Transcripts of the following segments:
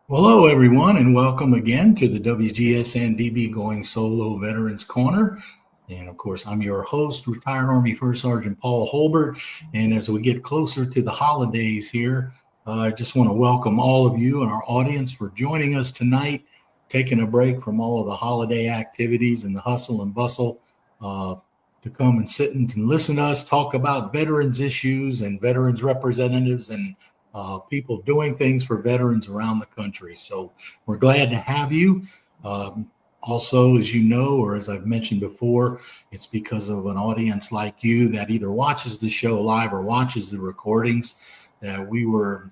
Hello, everyone, and welcome again to the WGSN-DB Going Solo Veterans Corner. And of course, I'm your host, retired Army First Sergeant Paul Holbert. And as we get closer to the holidays here, I just want to welcome all of you and our audience for joining us tonight, taking a break from all of the holiday activities and the hustle and bustle to come and sit and listen to us talk about veterans issues and veterans representatives and people doing things for veterans around the country. So we're glad to have you. Also, as you know, or as I've mentioned before, it's because of an audience like you that either watches the show live or watches the recordings that we were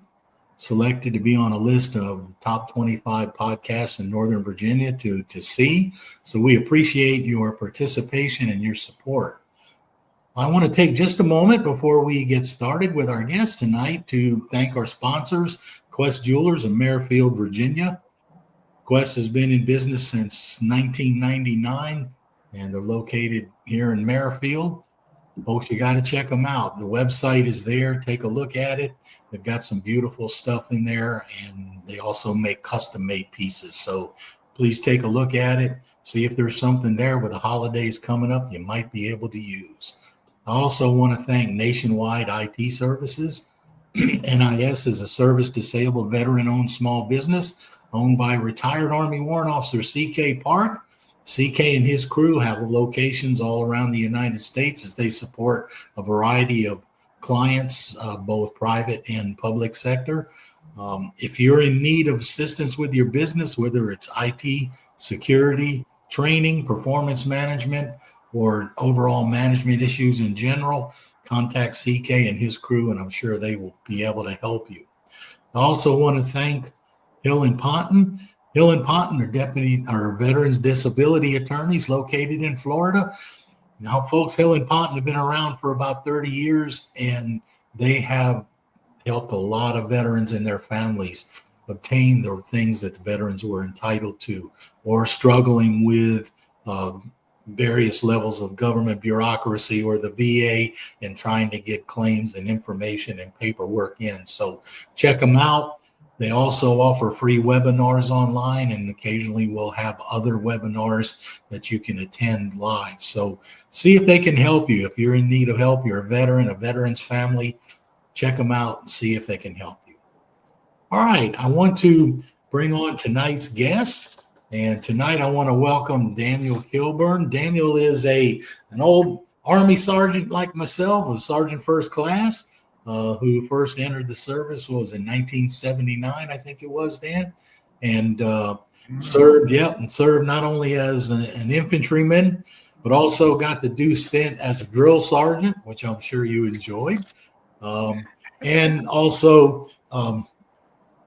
selected to be on a list of the top 25 podcasts in Northern Virginia to see. So we appreciate your participation and your support. I want to take just a moment before we get started with our guest tonight to thank our sponsors, Quest Jewelers in Merrifield, Virginia. Quest has been in business since 1999, and they're located here in Merrifield. Folks, you got to check them out. The website is there. Take a look at it. They've got some beautiful stuff in there, and they also make custom-made pieces. So please take a look at it. See if there's something there with the holidays coming up you might be able to use. I also want to thank Nationwide IT Services. NIS is a service-disabled veteran-owned small business owned by retired Army Warrant Officer C.K. Park. C.K. and his crew have locations all around the United States as they support a variety of clients, both private and public sector. If you're in need of assistance with your business, whether it's IT, security, training, performance management, or overall management issues in general, contact CK and his crew, and I'm sure they will be able to help you. I also want to thank Hill and Ponton. Hill and Ponton are veterans disability attorneys located in Florida. Now, folks, Hill and Ponton have been around for about 30 years, and they have helped a lot of veterans and their families obtain the things that the veterans were entitled to or struggling with various levels of government bureaucracy or the VA and trying to get claims and information and paperwork in. So check them out. They also offer free webinars online, and occasionally we'll have other webinars that you can attend live. So see if they can help you. If you're in need of help, you're a veteran, a veteran's family, check them out and see if they can help you. All right, I want to bring on tonight's guest. And tonight I want to welcome Daniel Kilburn. Daniel is an old Army sergeant like myself, a sergeant first class, who first entered the service was in 1979, I think it was, Dan, and served not only as an infantryman, but also got to do stint as a drill sergeant, which I'm sure you enjoyed, and also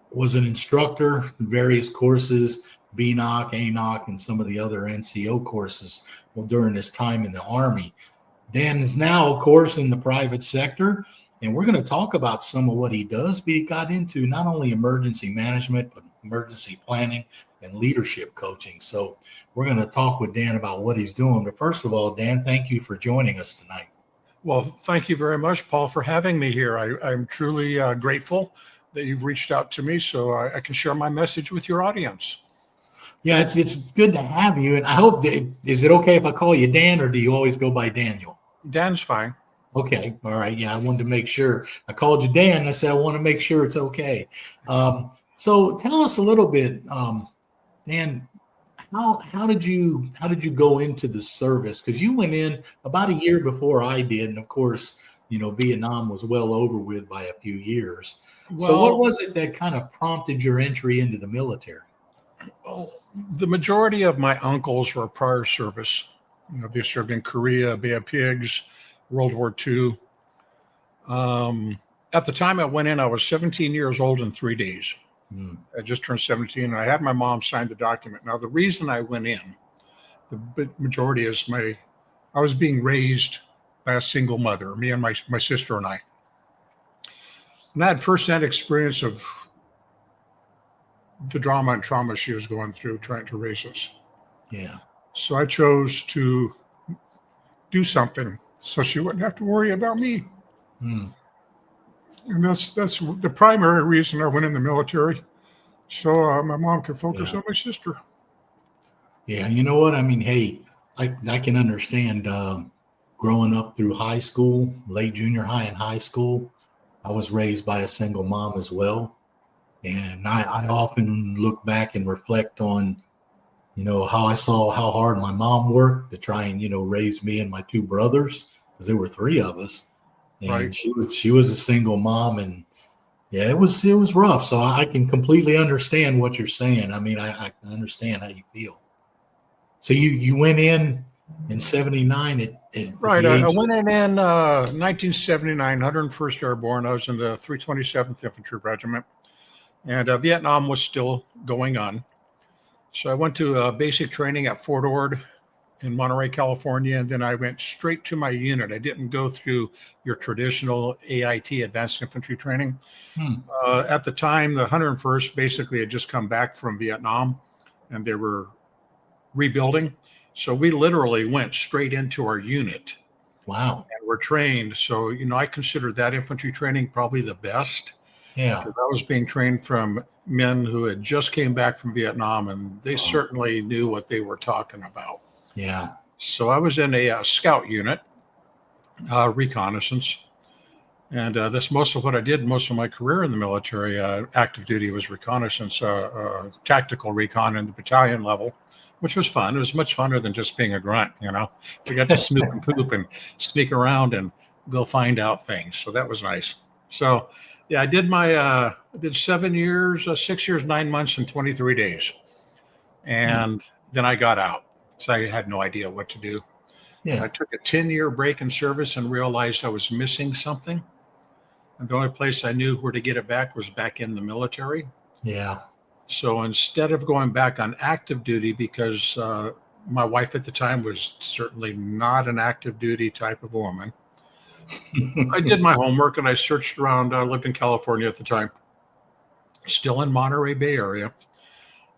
was an instructor in various courses, BNOC, ANOC, and some of the other NCO courses during his time in the Army. Dan is now, of course, in the private sector, and we're going to talk about some of what he does, but he got into not only emergency management, but emergency planning and leadership coaching. So we're going to talk with Dan about what he's doing. But first of all, Dan, thank you for joining us tonight. Well, thank you very much, Paul, for having me here. I'm truly grateful that you've reached out to me so I can share my message with your audience. Yeah, it's good to have you. And I hope is it okay if I call you Dan, or do you always go by Daniel? Dan's fine. Okay. All right. Yeah, I wanted to make sure. I called you Dan. I said, I want to make sure it's okay. So tell us a little bit, Dan, how did you go into the service? Because you went in about a year before I did. And of course, Vietnam was well over with by a few years. Well, so what was it that kind of prompted your entry into the military? Well, the majority of my uncles were prior service. They served in Korea, Bay of Pigs, World War II. At the time I went in, I was 17 years old in 3 days. I just turned 17, and I had my mom sign the document. Now, the reason I went in, the majority is I was being raised by a single mother, me and my sister and I. And I had firsthand experience of the drama and trauma she was going through trying to raise us. Yeah. So I chose to do something so she wouldn't have to worry about me. And that's the primary reason I went in the military. So my mom could focus Yeah. on my sister. Yeah. You know what? I mean, hey, I can understand growing up through high school, late junior high and high school. I was raised by a single mom as well. And I often look back and reflect on, how I saw how hard my mom worked to try and, raise me and my two brothers, because there were three of us. Right. And she was a single mom, and yeah, it was rough. So I can completely understand what you're saying. I mean, I understand how you feel. So you went in '79 at Right. the I age. went in 1979, 101st Airborne. I was in the 327th Infantry Regiment, and Vietnam was still going on. So I went to basic training at Fort Ord in Monterey, California, and then I went straight to my unit. I didn't go through your traditional AIT, Advanced Infantry Training. Hmm, At the time, the 101st basically had just come back from Vietnam, and they were rebuilding. So we literally went straight into our unit wow. and were trained. So, I consider that infantry training probably the best Yeah. because I was being trained from men who had just came back from Vietnam and they Oh, certainly knew what they were talking about. yeah. So I was in a scout unit, reconnaissance. And that's most of what I did most of my career in the military. Active duty was reconnaissance, tactical recon in the battalion level, which was fun. It was much funner than just being a grunt, We got to snoop and poop and sneak around and go find out things. So that was nice. So, yeah, I did 7 years, 6 years, 9 months, and 23 days. Hmm, And then I got out. So I had no idea what to do. I yeah. took a 10-year break in service and realized I was missing something. And the only place I knew where to get it back was back in the military. Yeah. So instead of going back on active duty, because my wife at the time was certainly not an active duty type of woman, I did my homework and I searched around. I lived in California at the time, still in Monterey Bay Area,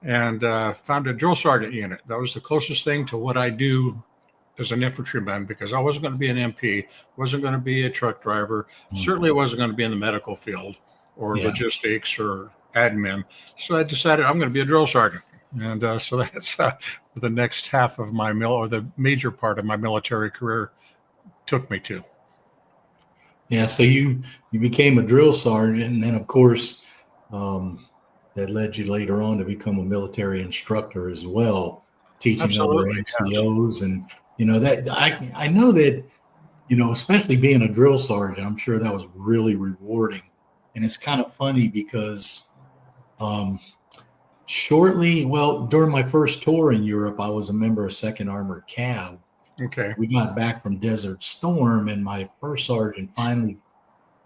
and found a drill sergeant unit. That was the closest thing to what I do as an infantryman because I wasn't going to be an MP, wasn't going to be a truck driver, certainly wasn't going to be in the medical field or Yeah. logistics or admin. So I decided I'm going to be a drill sergeant. And so that's the next half of my or the major part of my military career took me to. Yeah, so you became a drill sergeant, and then of course that led you later on to become a military instructor as well, teaching other Absolutely, yes. NCOs, and that I know that especially being a drill sergeant, I'm sure that was really rewarding, and it's kind of funny because um, during my first tour in Europe, I was a member of Second Armored Cav. Okay. We got back from Desert Storm, and my first sergeant finally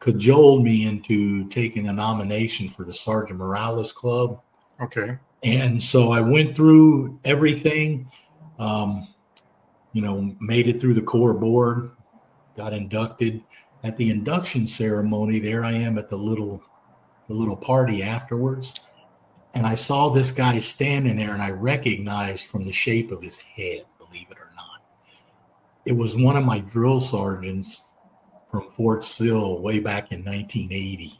cajoled me into taking a nomination for the Sergeant Morales Club. Okay. And so I went through everything, um, made it through the Corps board, got inducted. At the induction ceremony, there I am at the little party afterwards. And I saw this guy standing there, and I recognized from the shape of his head, believe it or not, it was one of my drill sergeants from Fort Sill way back in 1980.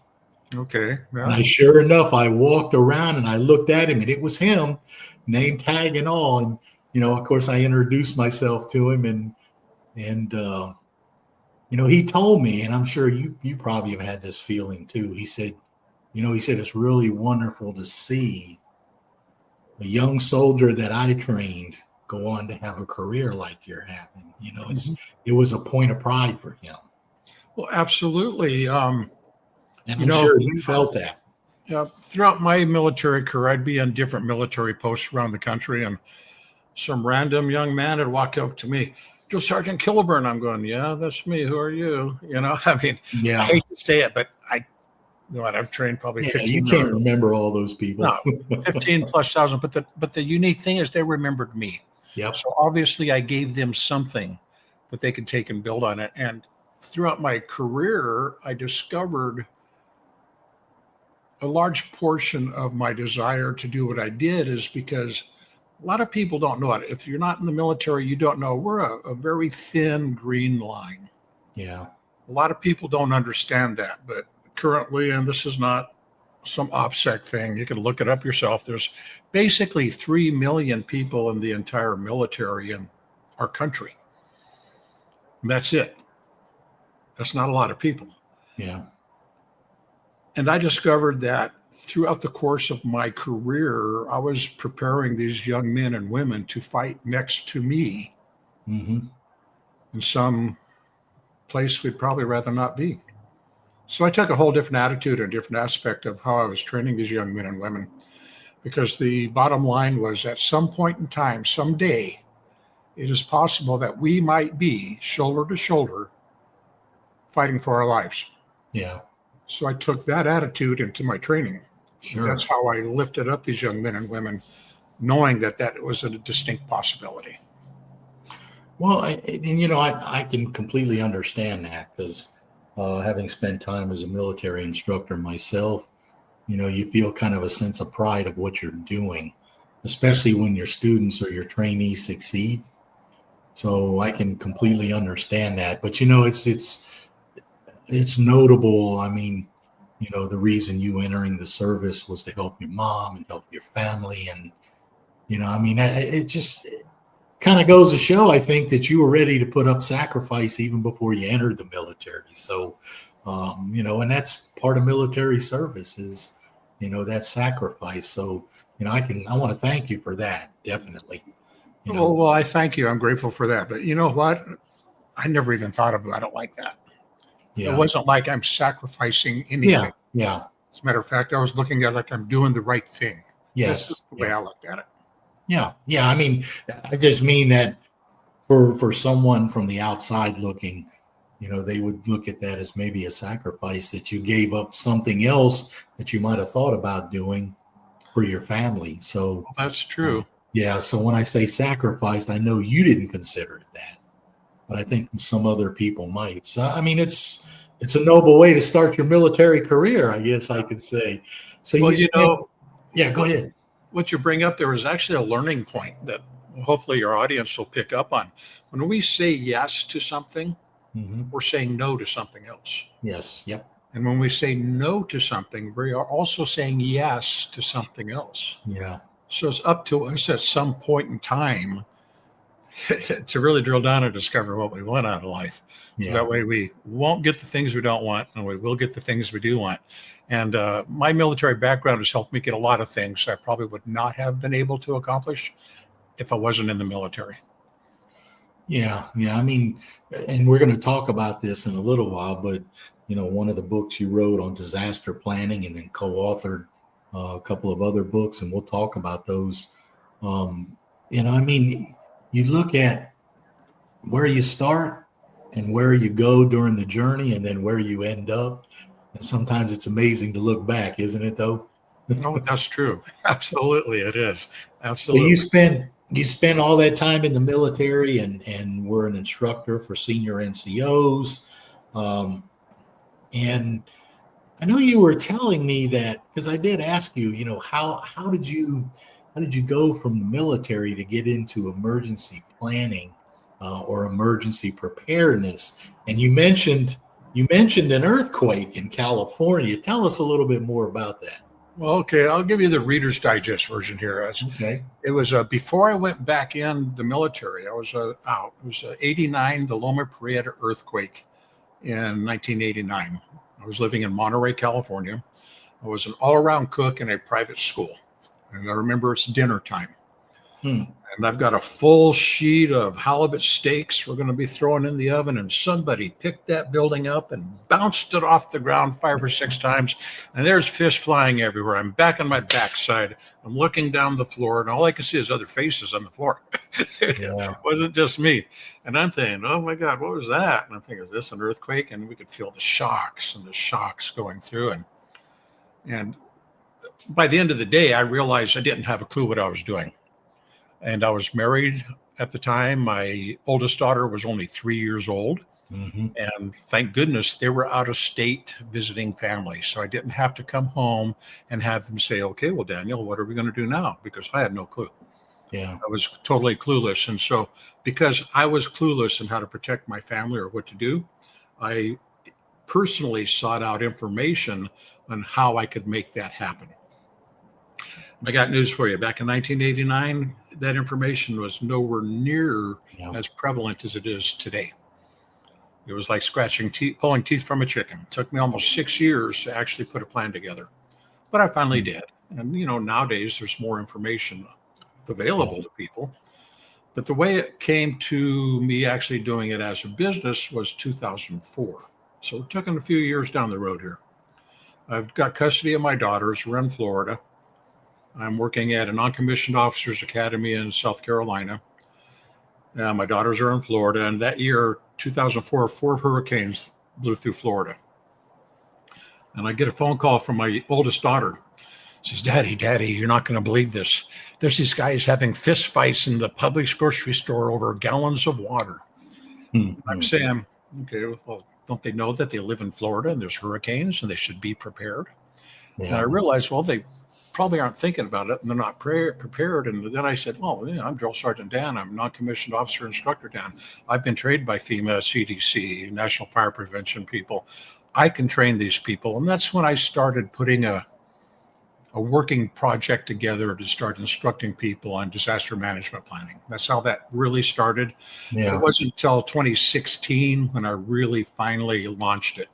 Okay. And Yeah. sure enough, I walked around and I looked at him, and it was him, name tag and all. And of course, I introduced myself to him, and he told me, and I'm sure you probably have had this feeling too. He said, it's really wonderful to see a young soldier that I trained go on to have a career like you're having. It was a point of pride for him. Well, absolutely. And I'm sure you felt that. Throughout my military career, I'd be on different military posts around the country, and some random young man would walk up to me, Drill Sergeant Kilburn. I'm going, yeah, that's me. Who are you? I mean, Yeah. I hate to say it, but I've trained probably 15. You can't remember all those people. No, 15 plus thousand. But the unique thing is they remembered me. Yep. So obviously I gave them something that they could take and build on it. And throughout my career, I discovered a large portion of my desire to do what I did is because a lot of people don't know it. If you're not in the military, you don't know. We're a very thin green line. Yeah. A lot of people don't understand that, but currently, and this is not some OPSEC thing. You can look it up yourself. There's basically 3 million people in the entire military in our country. And that's it. That's not a lot of people. Yeah. And I discovered that throughout the course of my career, I was preparing these young men and women to fight next to me Mm-hmm. in some place we'd probably rather not be. So I took a whole different attitude and different aspect of how I was training these young men and women, because the bottom line was at some point in time, someday, it is possible that we might be shoulder to shoulder fighting for our lives. Yeah. So I took that attitude into my training. Sure. That's how I lifted up these young men and women, knowing that that was a distinct possibility. Well, I can completely understand that, because having spent time as a military instructor myself, you feel kind of a sense of pride of what you're doing, especially when your students or your trainees succeed. So I can completely understand that. But, it's notable. I mean, the reason you entering the service was to help your mom and help your family. And, it just kind of goes to show, I think, that you were ready to put up sacrifice even before you entered the military. So, and that's part of military service is, that sacrifice. So, I want to thank you for that. Definitely. Well, I thank you. I'm grateful for that. But you know what? I never even thought about it like that. Yeah. It wasn't like I'm sacrificing anything. Yeah. As a matter of fact, I was looking at it like I'm doing the right thing. Yes. That's the way I looked at it. Yeah. Yeah. I mean, I just mean that for someone from the outside looking, they would look at that as maybe a sacrifice, that you gave up something else that you might have thought about doing for your family. So That's true. Yeah. So when I say sacrificed, I know you didn't consider it that, but I think some other people might. So, I mean, it's a noble way to start your military career, I guess I could say. So, yeah, go ahead. What you bring up there is actually a learning point that hopefully your audience will pick up on. When we say yes to something, we're saying no to something else. Yes. Yep. And when we say no to something, we are also saying yes to something else. Yeah. So it's up to us at some point in time to really drill down and discover what we want out of life. Yeah. That way we won't get the things we don't want, and we will get the things we do want. And my military background has helped me get a lot of things I probably would not have been able to accomplish if I wasn't in the military. Yeah. Yeah. I mean, and we're going to talk about this in a little while, but, one of the books you wrote on disaster planning and then co-authored a couple of other books, and we'll talk about those. I mean, you look at where you start and where you go during the journey and then where you end up. And sometimes it's amazing to look back, isn't it, though? No, that's true. Absolutely, it is. Absolutely. So you spend all that time in the military and were an instructor for senior NCOs. And I know you were telling me that, because I did ask you, how did you go from the military to get into emergency planning or emergency preparedness? And you mentioned an earthquake in California. Tell us a little bit more about that. Well, okay, I'll give you the Reader's Digest version here. Okay. It was before I went back in the military. I was out. It was 89, the Loma Prieta earthquake in 1989. I was living in Monterey, California. I was an all-around cook in a private school. And I remember it's dinner time. And I've got a full sheet of halibut steaks we're going to be throwing in the oven. And somebody picked that building up and bounced it off the ground 5 or 6 times. And there's fish flying everywhere. I'm back on my backside. I'm looking down the floor, and all I can see is other faces on the floor. Yeah. It wasn't just me. And I'm thinking, oh my God, what was that? And I'm thinking, is this an earthquake? And we could feel the shocks going through. And by the end of the day, I realized I didn't have a clue what I was doing. And I was married at the time. My oldest daughter was only 3 years old. And thank goodness they were out of state visiting family. So I didn't have to come home and have them say, okay, well, Daniel, what are we going to do now? Because I had no clue. Yeah. I was totally clueless. And so because I was clueless in how to protect my family or what to do, I personally sought out information on how I could make that happen. I got news for you. Back in 1989, that information was nowhere near as prevalent as it is today. It was like scratching teeth, pulling teeth from a chicken. It took me almost 6 years to actually put a plan together, but I finally did. And nowadays there's more information available to people. But the way it came to me actually doing it as a business was 2004. So we're taking a few years down the road here. I've got custody of my daughters. We're in Florida. I'm working at a non-commissioned officers academy in South Carolina. My daughters are in Florida, and that year, 2004, 4 hurricanes blew through Florida. And I get a phone call from my oldest daughter. She says, Daddy, you're not going to believe this. There's these guys having fist fights in the Publix grocery store over gallons of water. I'm saying, okay, well, don't they know that they live in Florida and there's hurricanes and they should be prepared? Yeah. And I realized, well, they probably aren't thinking about it and they're not prepared. And then I said, well, I'm Drill Sergeant Dan. I'm non-commissioned officer instructor Dan. I've been trained by FEMA, CDC, National Fire Prevention people. I can train these people. And that's when I started putting a working project together to start instructing people on disaster management planning. That's how that really started. Yeah. It wasn't until 2016 when I really finally launched it.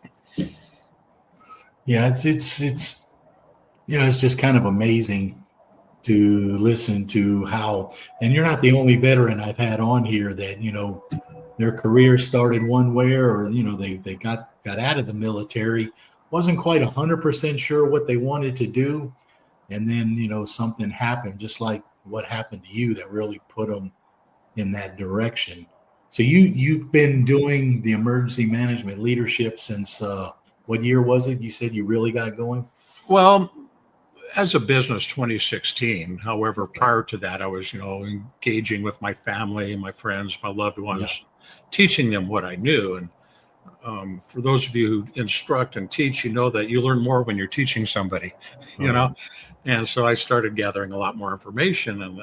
Yeah, it's just kind of amazing to listen to how, and you're not the only veteran I've had on here that, their career started one way or, they got out of the military, wasn't quite 100% sure what they wanted to do. And then, something happened, just like what happened to you, that really put them in that direction. So you've been doing the emergency management leadership since what year was it? You said you really got going? Well, as a business, 2016. However, prior to that, I was, engaging with my family, my friends, my loved ones, teaching them what I knew. And for those of you who instruct and teach, that you learn more when you're teaching somebody, And so I started gathering a lot more information and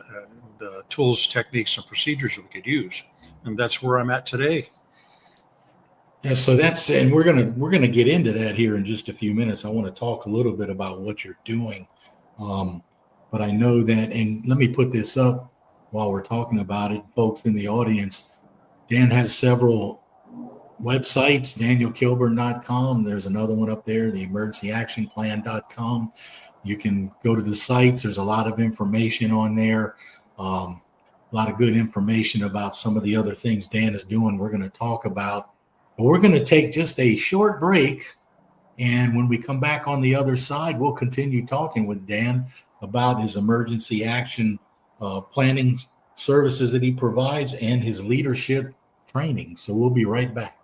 tools, techniques, and procedures we could use. And that's where I'm at today. Yeah, so and we're gonna get into that here in just a few minutes. I want to talk a little bit about what you're doing. But I know that, and let me put this up while we're talking about it, folks in the audience. Dan has several websites, danielkilburn.com. There's another one up there, the emergencyactionplan.com. You can go to the sites. There's a lot of information on there, a lot of good information about some of the other things Dan is doing we're going to talk about. But we're going to take just a short break. And when we come back on the other side, we'll continue talking with Dan about his emergency action planning services that he provides and his leadership training. So we'll be right back.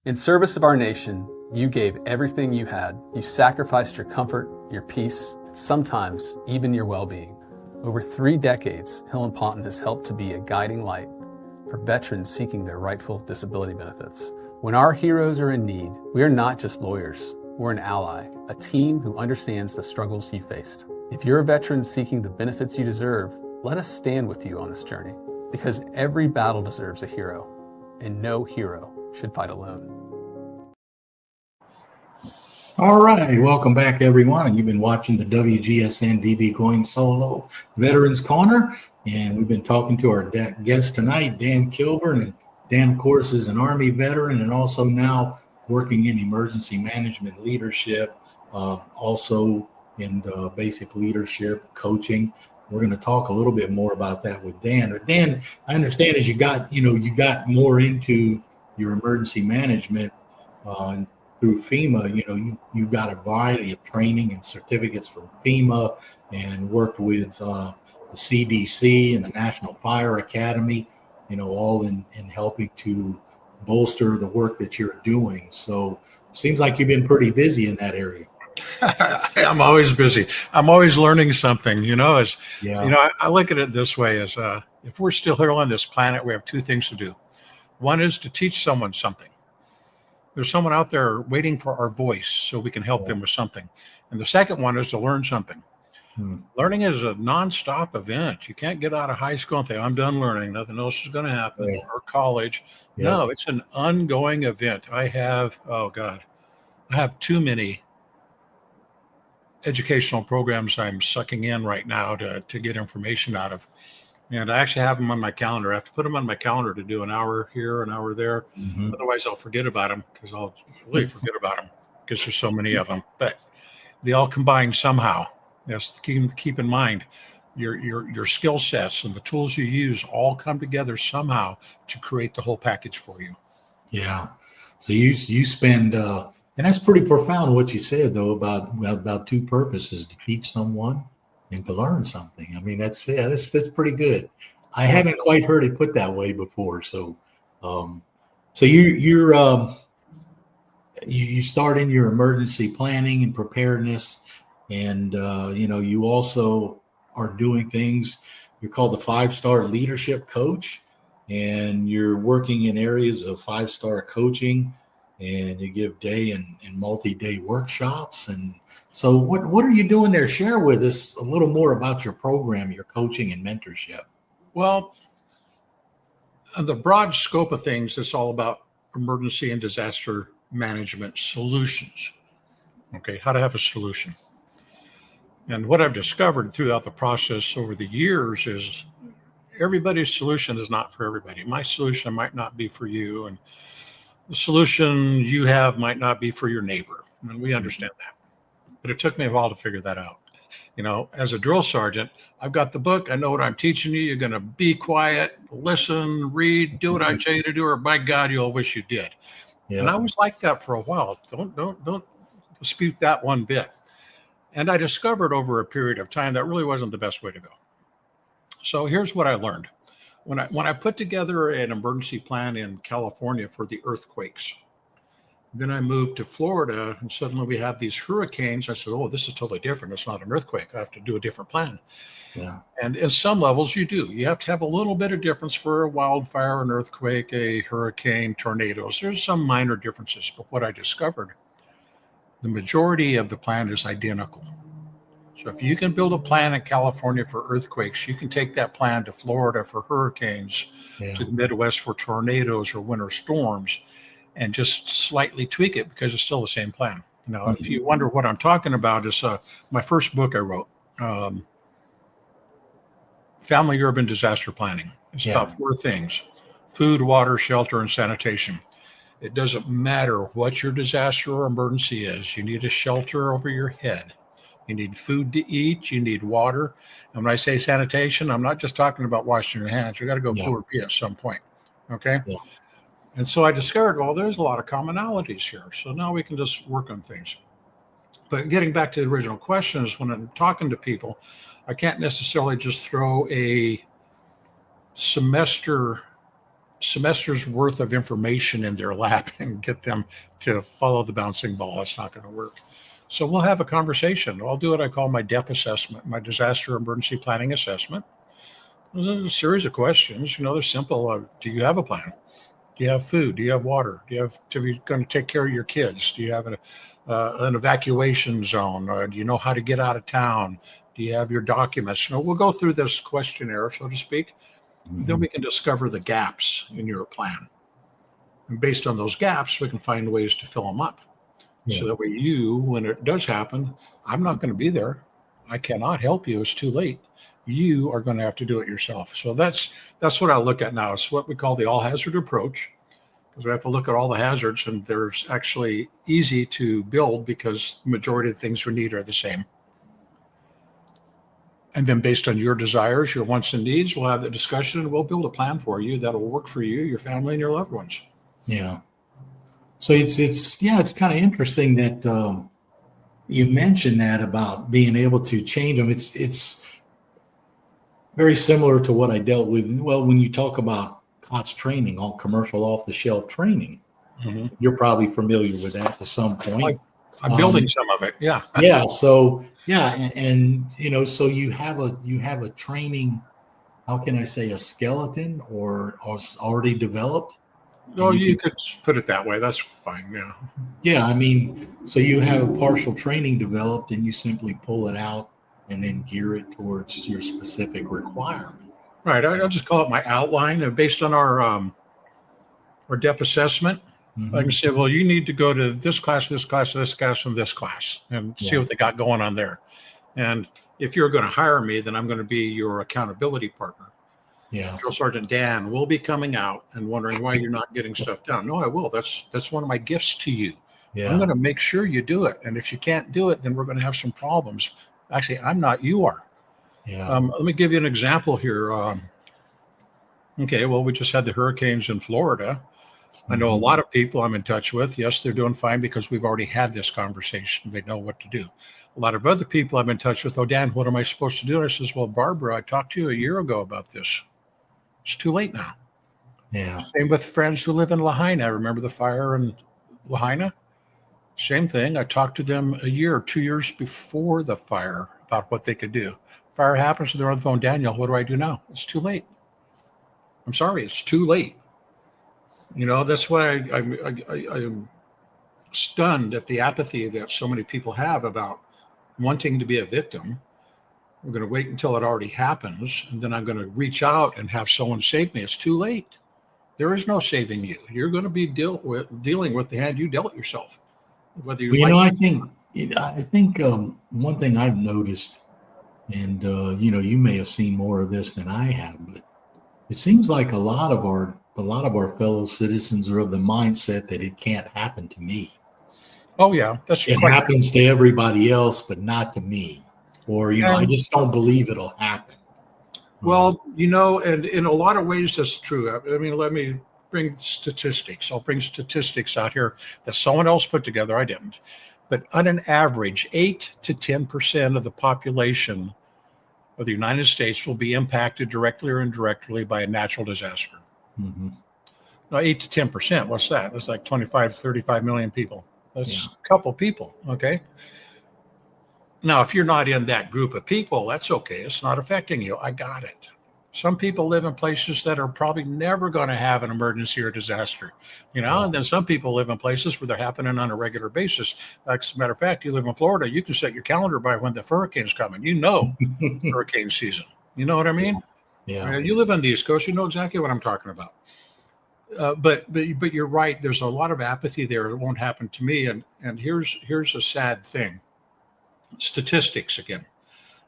In service of our nation, you gave everything you had. You sacrificed your comfort, your peace, and sometimes even your well-being. Over 3 decades, Hill and Ponton has helped to be a guiding light for veterans seeking their rightful disability benefits. When our heroes are in need, we are not just lawyers. We're an ally, a team who understands the struggles you faced. If you're a veteran seeking the benefits you deserve, let us stand with you on this journey, because every battle deserves a hero, and no hero should fight alone. All right, welcome back, everyone. And you've been watching the WGSN-DB Going Solo Veterans Corner, and we've been talking to our guest tonight, Dan Kilburn. And Dan, of course, is an Army veteran and also now working in emergency management leadership, also in basic leadership coaching. We're going to talk a little bit more about that with Dan. But Dan, I understand as you got more into your emergency management through FEMA, you got a variety of training and certificates from FEMA and worked with the CDC and the National Fire Academy, all in helping to bolster the work that you're doing. So it seems like you've been pretty busy in that area. I'm always busy. I'm always learning something, I look at it this way as if we're still here on this planet, we have 2 things to do. One is to teach someone something. There's someone out there waiting for our voice so we can help them with something. And the second one is to learn something. Learning is a nonstop event. You can't get out of high school and think, I'm done learning, nothing else is going to happen, or college. No, it's an ongoing event. I have too many educational programs I'm sucking in right now to get information out of. And I actually have them on my calendar. I have to put them on my calendar to do an hour here, an hour there. Otherwise, I'll forget about them because I'll really forget about them because there's so many of them. But they all combine somehow. Yes, keep in mind your skill sets and the tools you use all come together somehow to create the whole package for you. Yeah. So you spend, and that's pretty profound what you said though about 2 purposes: to teach someone and to learn something. I mean, that's pretty good. I haven't quite heard it put that way before. So, you start in your emergency planning and preparedness, and you also are doing things. You're called the 5-star leadership coach, and you're working in areas of 5-star coaching, and you give day and multi-day workshops. And so what are you doing there? Share with us a little more about your program, your coaching and mentorship. Well, the broad scope of things, it's all about emergency and disaster management solutions. Okay, how to have a solution. And what I've discovered throughout the process over the years is everybody's solution is not for everybody. My solution might not be for you, and the solution you have might not be for your neighbor. And we understand that. But it took me a while to figure that out. As a drill sergeant, I've got the book. I know what I'm teaching you. You're going to be quiet, listen, read, do what I tell you to do, or by God, you'll wish you did. Yeah. And I was like that for a while. Don't dispute that one bit. And I discovered over a period of time that really wasn't the best way to go. So here's what I learned. When I put together an emergency plan in California for the earthquakes, then I moved to Florida, and suddenly we have these hurricanes. I said, oh, this is totally different. It's not an earthquake. I have to do a different plan. Yeah. And in some levels you do. You have to have a little bit of difference for a wildfire, an earthquake, a hurricane, tornadoes. There's some minor differences. But what I discovered, the majority of the plan is identical. So if you can build a plan in California for earthquakes, you can take that plan to Florida for hurricanes, to the Midwest for tornadoes or winter storms, and just slightly tweak it because it's still the same plan. If you wonder what I'm talking about, is my first book I wrote, Family Urban Disaster Planning. It's about 4 things: food, water, shelter, and sanitation. It doesn't matter what your disaster or emergency is. You need a shelter over your head. You need food to eat. You need water. And when I say sanitation, I'm not just talking about washing your hands. You got to go poo or pee at some point. Okay. Yeah. And so I discovered, well, there's a lot of commonalities here. So now we can just work on things. But getting back to the original question is when I'm talking to people, I can't necessarily just throw a semester semesters worth of information in their lap and get them to follow the bouncing ball. It's not going to work. So we'll have a conversation. I'll do what I call my DEP assessment, my disaster emergency planning assessment. There's a series of questions. They're simple. Do you have a plan? Do you have food? Do you have water? Are you going to take care of your kids? Do you have an evacuation zone? Or do you know how to get out of town? Do you have your documents? We'll go through this questionnaire, so to speak. Mm-hmm. Then we can discover the gaps in your plan. And based on those gaps, we can find ways to fill them up. Yeah. So that way when it does happen, I'm not going to be there. I cannot help you. It's too late. You are going to have to do it yourself. So that's what I look at now. It's what we call the all hazard approach, because we have to look at all the hazards, and there's actually easy to build because the majority of the things we need are the same. And then based on your desires, your wants and needs, we'll have the discussion and we'll build a plan for you that'll work for you, your family, and your loved ones. Yeah. So it's kind of interesting that you mentioned that about being able to change them. It's very similar to what I dealt with. Well, when you talk about COTS training, all commercial off-the-shelf training, mm-hmm. You're probably familiar with that to some point. I'm building some of it. Yeah. Yeah. So and so you have a training. How can I say, a skeleton or already developed? No, you could put it that way. That's fine. Yeah. Yeah. I mean, so you have a partial training developed, and you simply pull it out and then gear it towards your specific requirement. Right. I'll just call it my outline, based on our DEP assessment. Mm-hmm. I can say, well, you need to go to this class, this class, this class, and this class, and see what they got going on there. And if you're going to hire me, then I'm going to be your accountability partner. Yeah. Drill Sergeant Dan will be coming out and wondering why you're not getting stuff done. No, I will. That's one of my gifts to you. Yeah. I'm going to make sure you do it. And if you can't do it, then we're going to have some problems. Actually, I'm not, you are. Yeah. Let me give you an example here. Okay, well, we just had the hurricanes in Florida. I know a lot of people I'm in touch with. Yes, they're doing fine because we've already had this conversation. They know what to do. A lot of other people I'm in touch with, oh, Dan, what am I supposed to do? And I says, well, Barbara, I talked to you a year ago about this. It's too late now. Yeah. Same with friends who live in Lahaina. Remember the fire in Lahaina? Same thing. I talked to them a year or 2 years before the fire about what they could do. Fire happens, and they're on the phone. Daniel, what do I do now? It's too late. I'm sorry, it's too late. That's why I'm stunned at the apathy that so many people have about wanting to be a victim. We're going to wait until it already happens, and then I'm going to reach out and have someone save me. It's too late. There is no saving you. You're going to be dealing with the hand you dealt yourself. Whether you I think one thing I've noticed, and you may have seen more of this than I have, but it seems like a lot of our fellow citizens are of the mindset that it can't happen to me. Oh yeah, it happens to everybody else, but not to me. Or I just don't believe it'll happen. Well, and in a lot of ways that's true. I mean, let me bring statistics. I'll bring statistics out here that someone else put together. I didn't. But on an average, 8 to 10% of the population of the United States will be impacted directly or indirectly by a natural disaster. Mm-hmm. Now, 8 to 10%, what's that? That's like 25, 35 million people. That's a couple people, okay? Now, if you're not in that group of people, that's okay. It's not affecting you. I got it. Some people live in places that are probably never going to have an emergency or disaster, and then some people live in places where they're happening on a regular basis. As a matter of fact, you live in Florida, you can set your calendar by when the hurricane's coming. Hurricane season. You know what I mean? Yeah. You live on the East Coast, you know exactly what I'm talking about. But you're right. There's a lot of apathy there. It won't happen to me. And here's a sad thing. Statistics again.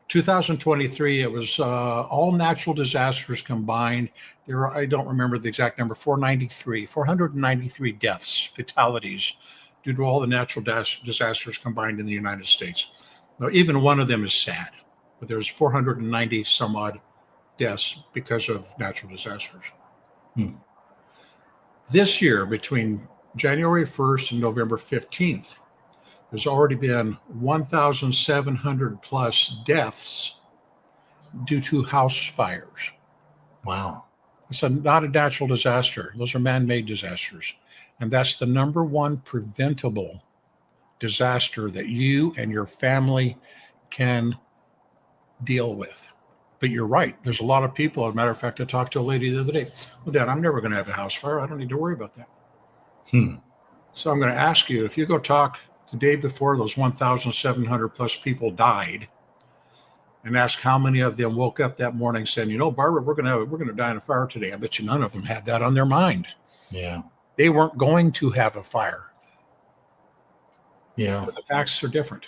2023, it was all natural disasters combined. I don't remember the exact number, 493 deaths, fatalities, due to all the natural disasters combined in the United States. Now, even one of them is sad, but there's 490 some odd deaths because of natural disasters. This year, between January 1st and November 15th, there's already been 1,700 plus deaths due to house fires. Wow. It's not a natural disaster. Those are man-made disasters. And that's the number one preventable disaster that you and your family can deal with. But you're right. There's a lot of people. As a matter of fact, I talked to a lady the other day. Well, Dad, I'm never going to have a house fire. I don't need to worry about that. So I'm going to ask you, if you go talk the day before those 1,700 plus people died, and ask how many of them woke up that morning saying, you know, Barbara, we're going to die in a fire today. I bet you none of them had that on their mind. Yeah. They weren't going to have a fire. Yeah. But the facts are different.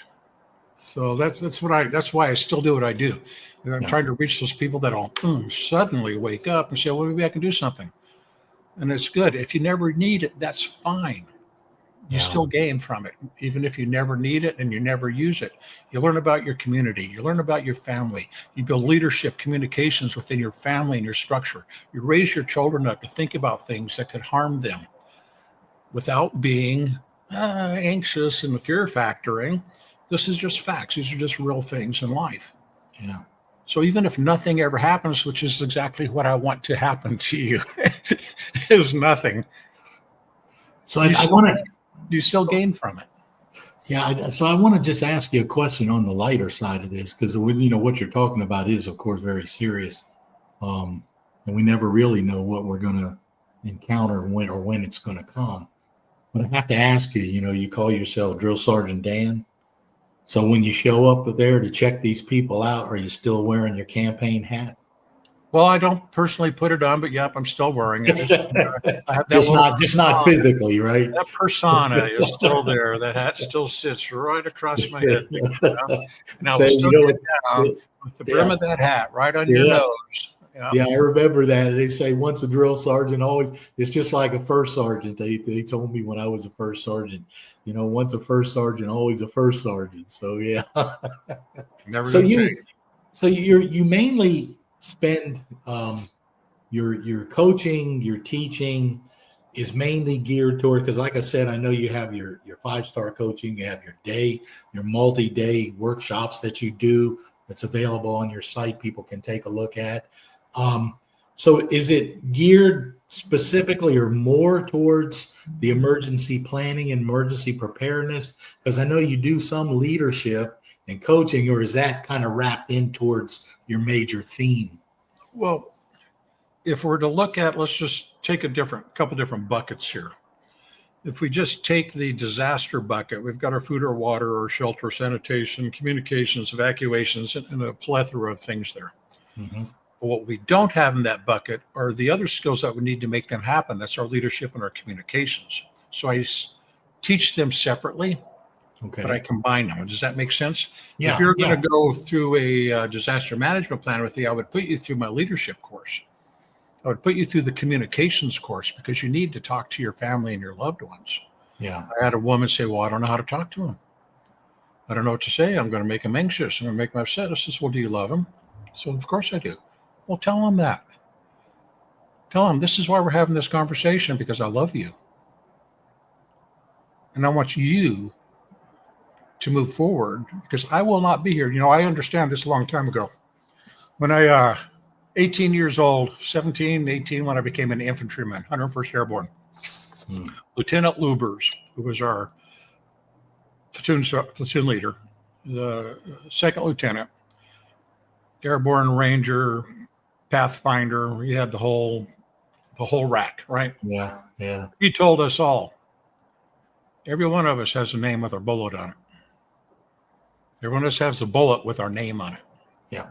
So that's why I still do what I do. And I'm trying to reach those people that'll suddenly wake up and say, well, maybe I can do something. And it's good. If you never need it, that's fine. You still gain from it, even if you never need it and you never use it. You learn about your community. You learn about your family. You build leadership, communications within your family and your structure. You raise your children up to think about things that could harm them without being anxious and the fear factoring. This is just facts. These are just real things in life. Yeah. So even if nothing ever happens, which is exactly what I want to happen to you, is nothing. So I want to... You still gain from it. Yeah. So I want to just ask you a question on the lighter side of this, because what you're talking about is, of course, very serious. And we never really know what we're going to encounter when it's going to come. But I have to ask you, you call yourself Drill Sergeant Dan. So when you show up there to check these people out, are you still wearing your campaign hat? Well, I don't personally put it on, but yep, I'm still wearing it. I have just not physically, right? That persona is still there. That hat still sits right across my head. Now, we still get down with the brim of that hat right on your nose. Yeah, I remember that. They say once a drill sergeant, always, it's just like a first sergeant. They told me when I was a first sergeant, once a first sergeant, always a first sergeant. So yeah. So you mainly spend your coaching, your teaching is mainly geared toward, because like I said, I know you have your 5-star coaching, you have your multi-day workshops that you do that's available on your site, people can take a look at. So is it geared specifically or more towards the emergency planning and emergency preparedness? Because I know you do some leadership and coaching, or is that kind of wrapped in towards your major theme? Well, if we're to look at, let's just take couple different buckets here. If we just take the disaster bucket, we've got our food or water or shelter, sanitation, communications, evacuations, and a plethora of things there. Mm-hmm. But what we don't have in that bucket are the other skills that we need to make them happen. That's our leadership and our communications. So I teach them separately. Okay. But I combine them. Does that make sense? Yeah. If you're going to go through a disaster management plan with me, I would put you through my leadership course. I would put you through the communications course, because you need to talk to your family and your loved ones. Yeah. I had a woman say, well, I don't know how to talk to them. I don't know what to say. I'm going to make them anxious. I'm going to make them upset. I says, well, do you love them? So of course I do. Well, tell them that. Tell them this is why we're having this conversation, because I love you. And I want you to move forward, because I will not be here. I understand this a long time ago. When I, 18 years old, 17, 18, when I became an infantryman, 101st Airborne, Lieutenant Lubers, who was our platoon leader, the second lieutenant, airborne ranger, pathfinder, we had the whole rack, right? Yeah. Yeah. He told us all, every one of us has a name with our bullet on it. Every one of us has a bullet with our name on it. Yeah.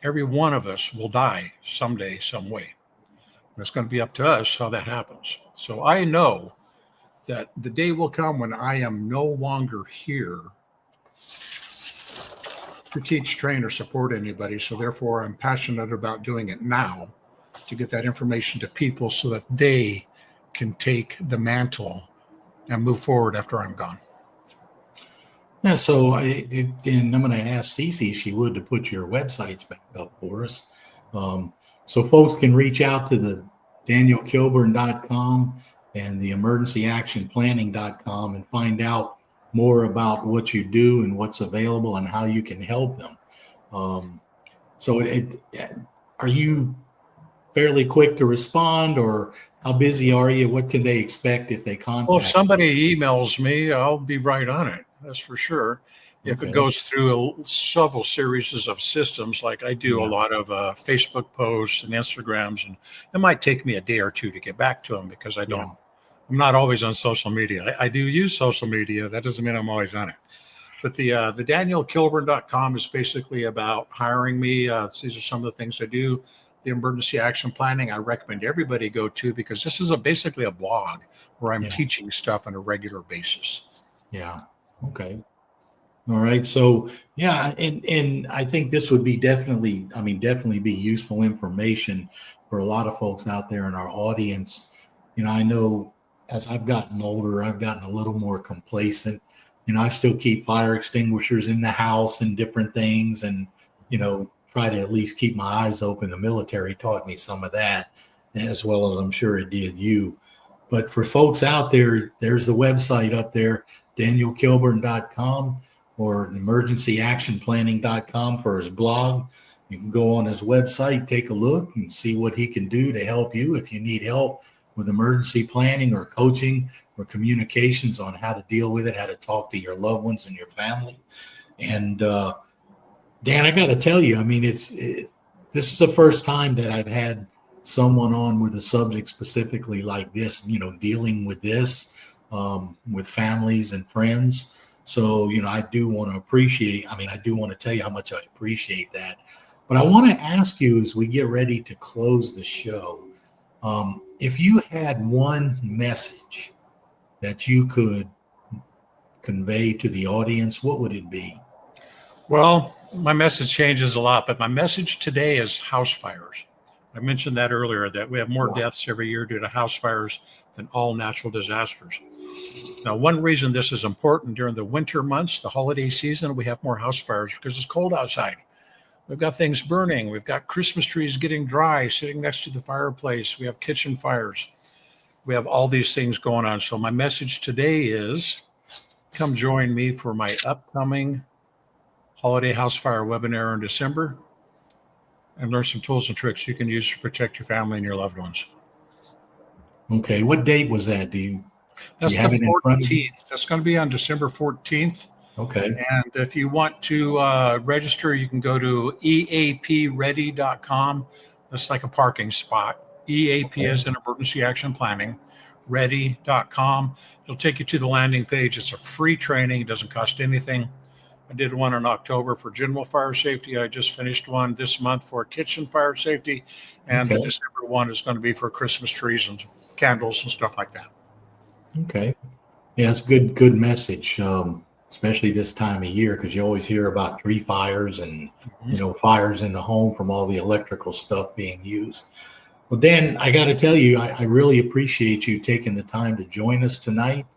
Every one of us will die someday, some way. And it's going to be up to us how that happens. So I know that the day will come when I am no longer here to teach, train, or support anybody. So therefore, I'm passionate about doing it now to get that information to people so that they can take the mantle and move forward after I'm gone. Yeah, so and I'm going to ask Cece if she would to put your websites back up for us. So folks can reach out to the danielkilburn.com and the emergencyactionplanning.com and find out more about what you do and what's available and how you can help them. So are you fairly quick to respond, or how busy are you? What can they expect if they contact Well, if you? somebody emails me, I'll be right on it. That's for sure. If Okay. it goes through several series of systems, like I do a Yeah. lot of Facebook posts and Instagrams, and it might take me a day or two to get back to them because I'm not always on social media. I do use social media. That doesn't mean I'm always on it. But the DanielKilburn.com is basically about hiring me. These are some of the things I do. The emergency action planning I recommend everybody go to because this is basically a blog where I'm Yeah. teaching stuff on a regular basis. Yeah. Okay. All right. So yeah, and I think this would be definitely be useful information for a lot of folks out there in our audience. I know as I've gotten older, I've gotten a little more complacent. I still keep fire extinguishers in the house and different things, and try to at least keep my eyes open. The military taught me some of that, as well as I'm sure it did you. But for folks out there, there's the website up there, danielkilburn.com or emergencyactionplanning.com for his blog. You can go on his website, take a look, and see what he can do to help you if you need help with emergency planning or coaching or communications on how to deal with it, how to talk to your loved ones and your family. And Dan, I got to tell you, this is the first time that I've had someone on with a subject specifically like this, dealing with this with families and friends. So, I do want to tell you how much I appreciate that. But I want to ask you as we get ready to close the show, if you had one message that you could convey to the audience, what would it be? Well, my message changes a lot, but my message today is house fires. I mentioned that earlier, that we have more deaths every year due to house fires than all natural disasters. Now, one reason this is important during the winter months, the holiday season, we have more house fires because it's cold outside. We've got things burning. We've got Christmas trees getting dry, sitting next to the fireplace. We have kitchen fires. We have all these things going on. So my message today is come join me for my upcoming holiday house fire webinar in December and learn some tools and tricks you can use to protect your family and your loved ones. Okay. What date was that? That's have the it in front of you? 14th. That's going to be on December 14th. Okay. And if you want to register, you can go to eapready.com. That's like a parking spot. EAP is an emergency action planning. Ready.com. It'll take you to the landing page. It's a free training. It doesn't cost anything. I did one in October for general fire safety. I just finished one this month for kitchen fire safety. And the December one is going to be for Christmas trees and candles and stuff like that. Okay. Yeah, it's good message, especially this time of year, because you always hear about tree fires and, fires in the home from all the electrical stuff being used. Well, Dan, I got to tell you, I really appreciate you taking the time to join us tonight.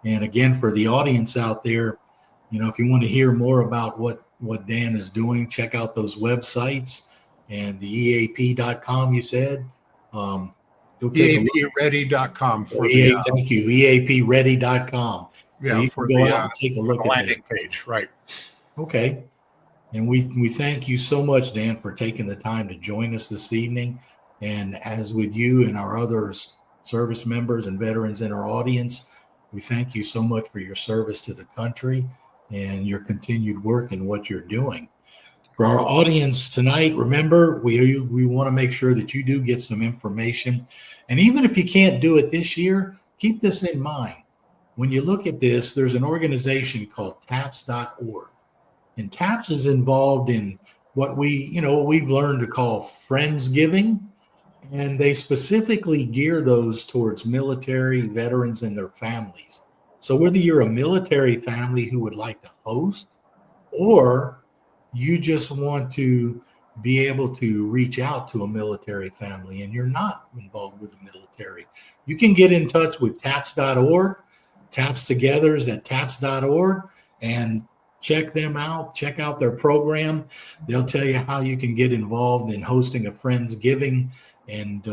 And again, for the audience out there, if you want to hear more about what Dan is doing, check out those websites and the EAP.com, you said. EAPready.com for thank you. EAPready.com. So you can go out and take a look at the landing page, right? Okay. And we thank you so much, Dan, for taking the time to join us this evening. And as with you and our other service members and veterans in our audience, we thank you so much for your service to the country and your continued work in what you're doing. For our audience tonight, remember, we want to make sure that you do get some information. And even if you can't do it this year, keep this in mind. When you look at this, there's an organization called taps.org. And TAPS is involved in what we've learned to call Friendsgiving. And they specifically gear those towards military veterans and their families. So whether you're a military family who would like to host, or you just want to be able to reach out to a military family and you're not involved with the military, you can get in touch with taps.org, tapstogethers at taps.org, and check them out. Check out their program. They'll tell you how you can get involved in hosting a Friendsgiving and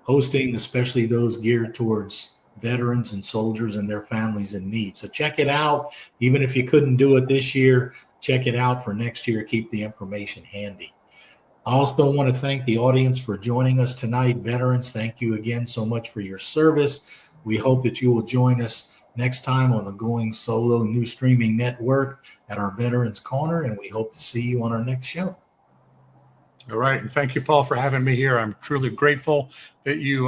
hosting, especially those geared towards veterans and soldiers and their families in need. So check it out. Even if you couldn't do it this year, check it out for next year. Keep the information handy. I also want to thank the audience for joining us tonight. Veterans, thank you again so much for your service. We hope that you will join us next time on the Going Solo new streaming network at our Veterans Corner, and we hope to see you on our next show. All right. And thank you, Paul, for having me here. I'm truly grateful that you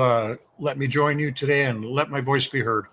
let me join you today and let my voice be heard.